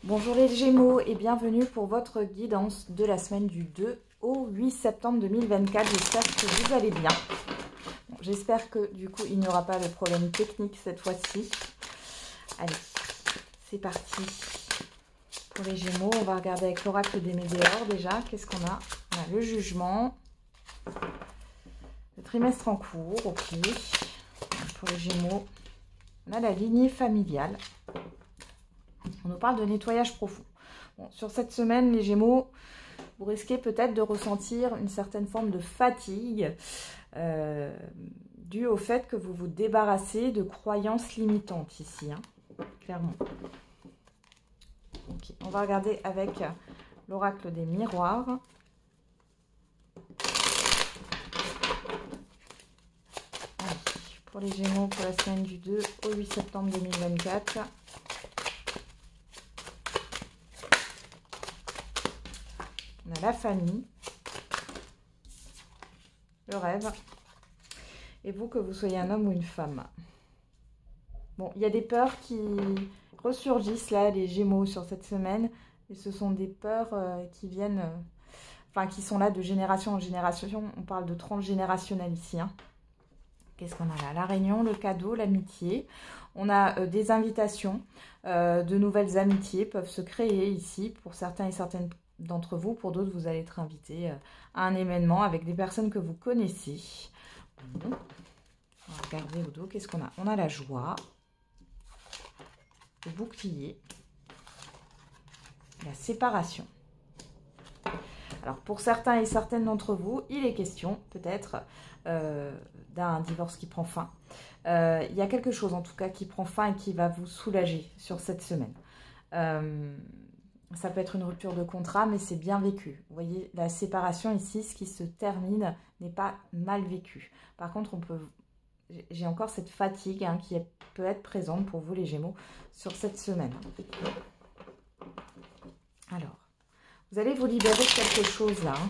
Bonjour les Gémeaux et bienvenue pour votre guidance de la semaine du 2 au 8 septembre 2024. J'espère que vous allez bien. Bon, j'espère que du coup il n'y aura pas de problème technique cette fois-ci. Allez, c'est parti. Pour les Gémeaux, on va regarder avec l'oracle des Météores déjà. Qu'est-ce qu'on a? On a le jugement. Le trimestre en cours, ok. Pour les Gémeaux, on a la lignée familiale. On nous parle de nettoyage profond. Bon, sur cette semaine, les Gémeaux, vous risquez peut-être de ressentir une certaine forme de fatigue due au fait que vous vous débarrassez de croyances limitantes ici, hein, clairement. Okay. On va regarder avec l'oracle des miroirs. Allez, pour les Gémeaux, pour la semaine du 2 au 8 septembre 2024. On a la famille, le rêve, et vous, que vous soyez un homme ou une femme. Bon, il y a des peurs qui ressurgissent là, les Gémeaux, sur cette semaine, et ce sont des peurs qui viennent, qui sont là de génération en génération. On parle de transgénérationnel ici, hein. Qu'est-ce qu'on a là? La réunion, le cadeau, l'amitié. On a des invitations, de nouvelles amitiés peuvent se créer ici pour certains et certaines d'entre vous. Pour d'autres, vous allez être invité à un événement avec des personnes que vous connaissez. Bon. On va regarder au dos. Qu'est-ce qu'on a? On a la joie, le bouclier, la séparation. Alors, pour certains et certaines d'entre vous, il est question peut-être d'un divorce qui prend fin. Il y a quelque chose en tout cas qui prend fin et qui va vous soulager sur cette semaine. Ça peut être une rupture de contrat, mais c'est bien vécu. Vous voyez, la séparation ici, ce qui se termine, n'est pas mal vécu. Par contre, j'ai encore cette fatigue hein, qui peut être présente pour vous les Gémeaux sur cette semaine. Alors, vous allez vous libérer de quelque chose là. Hein.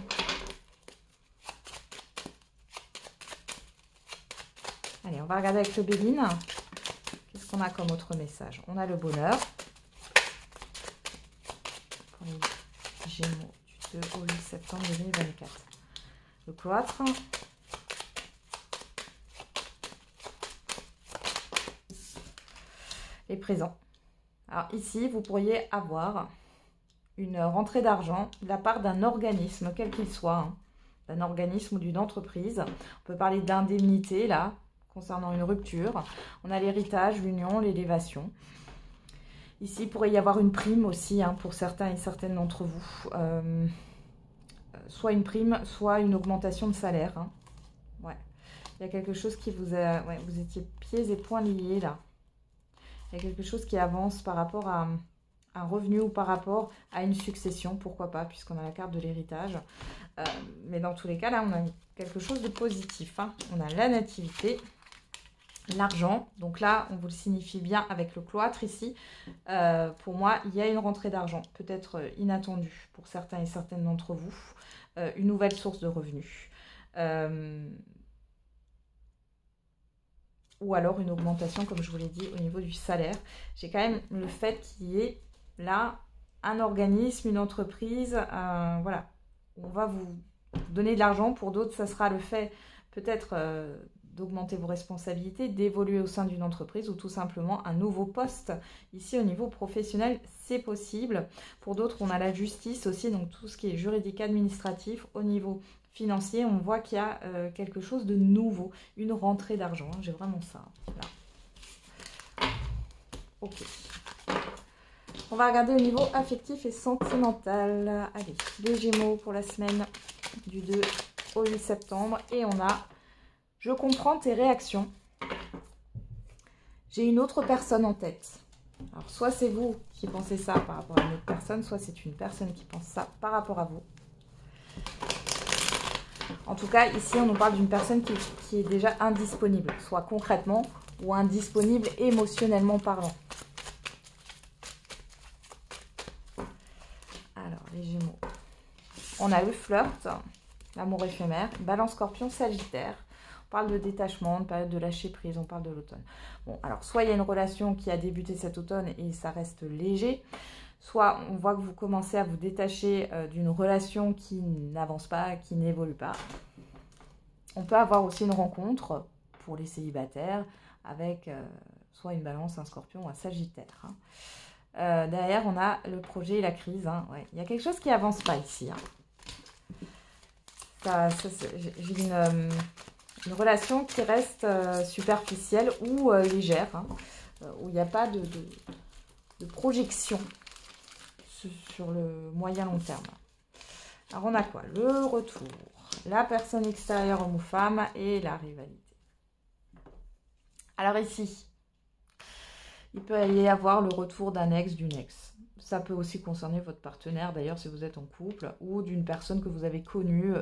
Allez, on va regarder avec le Béline. Qu'est-ce qu'on a comme autre message? On a le bonheur. Pour les Gémeaux du 2 au 8 septembre 2024. Le cloître. Les présents. Alors ici, vous pourriez avoir une rentrée d'argent de la part d'un organisme, quel qu'il soit, hein, d'un organisme ou d'une entreprise. On peut parler d'indemnité là, concernant une rupture. On a l'héritage, l'union, l'élévation. Ici, il pourrait y avoir une prime aussi hein, pour certains et certaines d'entre vous. Soit une prime, soit une augmentation de salaire. Hein. Ouais. Il y a quelque chose qui vous a... Ouais, vous étiez pieds et poings liés là. Il y a quelque chose qui avance par rapport à un revenu ou par rapport à une succession. Pourquoi pas, puisqu'on a la carte de l'héritage. Mais dans tous les cas, là, on a quelque chose de positif. Hein. On a la nativité. L'argent, donc là on vous le signifie bien avec le cloître ici, pour moi il y a une rentrée d'argent, peut-être inattendue pour certains et certaines d'entre vous, une nouvelle source de revenus, ou alors une augmentation comme je vous l'ai dit au niveau du salaire. J'ai quand même le fait qu'il y ait là un organisme, une entreprise, voilà, on va vous donner de l'argent. Pour d'autres ça sera le fait peut-être d'augmenter vos responsabilités, d'évoluer au sein d'une entreprise ou tout simplement un nouveau poste. Ici, au niveau professionnel, c'est possible. Pour d'autres, on a la justice aussi, donc tout ce qui est juridique, administratif. Au niveau financier, on voit qu'il y a quelque chose de nouveau, une rentrée d'argent. Hein, j'ai vraiment ça. Là. Ok. On va regarder au niveau affectif et sentimental. Allez, les Gémeaux pour la semaine du 2 au 8 septembre. Et on a... Je comprends tes réactions. J'ai une autre personne en tête. Alors, soit c'est vous qui pensez ça par rapport à une autre personne, soit c'est une personne qui pense ça par rapport à vous. En tout cas, ici, on nous parle d'une personne qui est déjà indisponible, soit concrètement ou indisponible émotionnellement parlant. Alors, les Gémeaux. On a le flirt, l'amour éphémère, Balance, Scorpion, Sagittaire. On parle de détachement, de période de lâcher prise, on parle de l'automne. Bon, alors, soit il y a une relation qui a débuté cet automne et ça reste léger, Soit on voit que vous commencez à vous détacher d'une relation qui n'avance pas, qui n'évolue pas. On peut avoir aussi une rencontre pour les célibataires avec soit une balance, un scorpion ou un sagittaire. Derrière, on a le projet et la crise. Ouais. Il y a quelque chose qui n'avance pas ici. J'ai une relation qui reste superficielle ou légère, où il n'y a pas de projection sur le moyen long terme. Alors on a quoi? Le retour, la personne extérieure homme ou femme et la rivalité. Alors ici, il peut y avoir le retour d'un ex, d'une ex. Ça peut aussi concerner votre partenaire, d'ailleurs, si vous êtes en couple, ou d'une personne que vous avez connue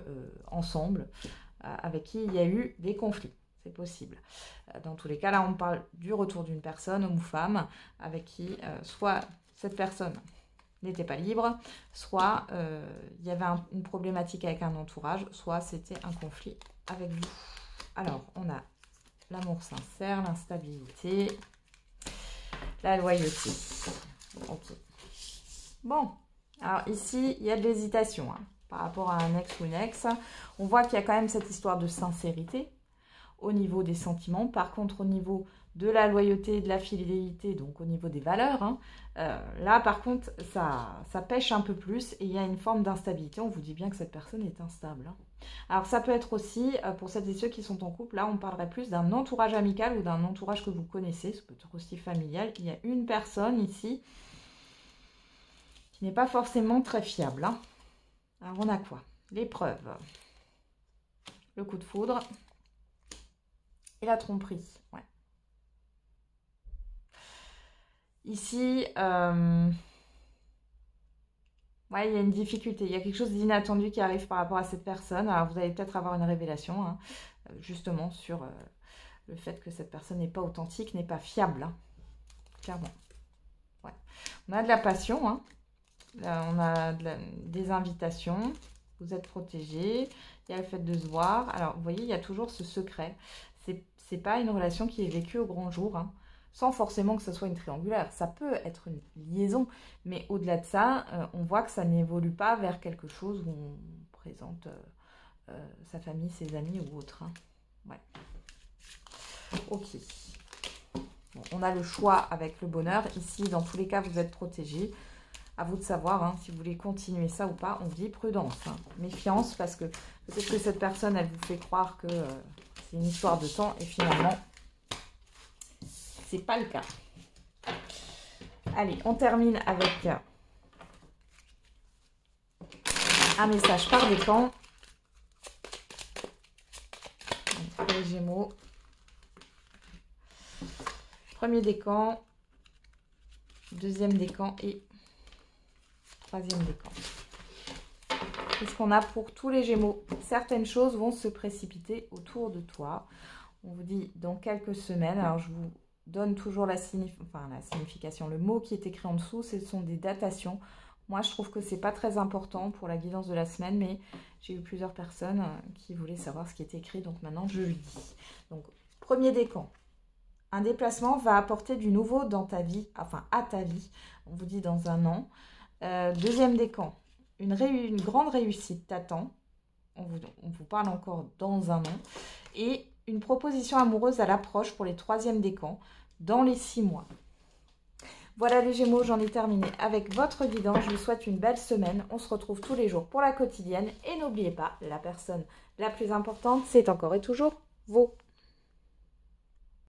ensemble, avec qui il y a eu des conflits. C'est possible. Dans tous les cas, là, on parle du retour d'une personne, homme ou femme, avec qui soit cette personne n'était pas libre, soit il y avait une problématique avec un entourage, soit c'était un conflit avec vous. Alors, on a l'amour sincère, l'instabilité, la loyauté. Ok. Bon, alors ici, il y a de l'hésitation par rapport à un ex ou une ex. On voit qu'il y a quand même cette histoire de sincérité au niveau des sentiments. Par contre, au niveau de la loyauté, de la fidélité, donc au niveau des valeurs, là, par contre, ça pêche un peu plus et il y a une forme d'instabilité. On vous dit bien que cette personne est instable. Alors, ça peut être aussi, pour celles et ceux qui sont en couple, là, on parlerait plus d'un entourage amical ou d'un entourage que vous connaissez. Ça peut être aussi familial. Il y a une personne ici qui n'est pas forcément très fiable. Alors, on a quoi? L'épreuve, le coup de foudre et la tromperie. Ouais. Ici, ouais, il y a une difficulté. Il y a quelque chose d'inattendu qui arrive par rapport à cette personne. Alors, vous allez peut-être avoir une révélation, justement, sur le fait que cette personne n'est pas authentique, n'est pas fiable. Clairement. Ouais. On a de la passion, Là, on a des invitations. Vous êtes protégé. Il y a le fait de se voir. Alors, vous voyez, il y a toujours ce secret. C'est pas une relation qui est vécue au grand jour, sans forcément que ce soit une triangulaire. Ça peut être une liaison, mais au-delà de ça, on voit que ça n'évolue pas vers quelque chose où on présente sa famille, ses amis ou autre. Ouais. Ok. Bon, on a le choix avec le bonheur. Ici, dans tous les cas, vous êtes protégé. À vous de savoir si vous voulez continuer ça ou pas. On dit prudence, méfiance, parce que peut-être que cette personne, elle vous fait croire que c'est une histoire de temps et finalement, c'est pas le cas. Allez, on termine avec un message par décan. Pour les Gémeaux. Premier décan, deuxième décan et troisième décan. Qu'est-ce qu'on a pour tous les Gémeaux? Certaines choses vont se précipiter autour de toi. On vous dit dans quelques semaines. Alors, je vous donne toujours la signification. Le mot qui est écrit en dessous, ce sont des datations. Moi, je trouve que c'est pas très important pour la guidance de la semaine, mais j'ai eu plusieurs personnes qui voulaient savoir ce qui était écrit. Donc, maintenant, je le dis. Donc, premier décan. Un déplacement va apporter du nouveau dans ta vie, enfin, à ta vie. On vous dit dans un an. Deuxième décan. Une grande réussite t'attend. On vous parle encore dans un an. Et une proposition amoureuse à l'approche pour les troisièmes décans dans les 6 mois. Voilà les Gémeaux, j'en ai terminé avec votre guidance. Je vous souhaite une belle semaine. On se retrouve tous les jours pour la quotidienne. Et n'oubliez pas, la personne la plus importante, c'est encore et toujours vous.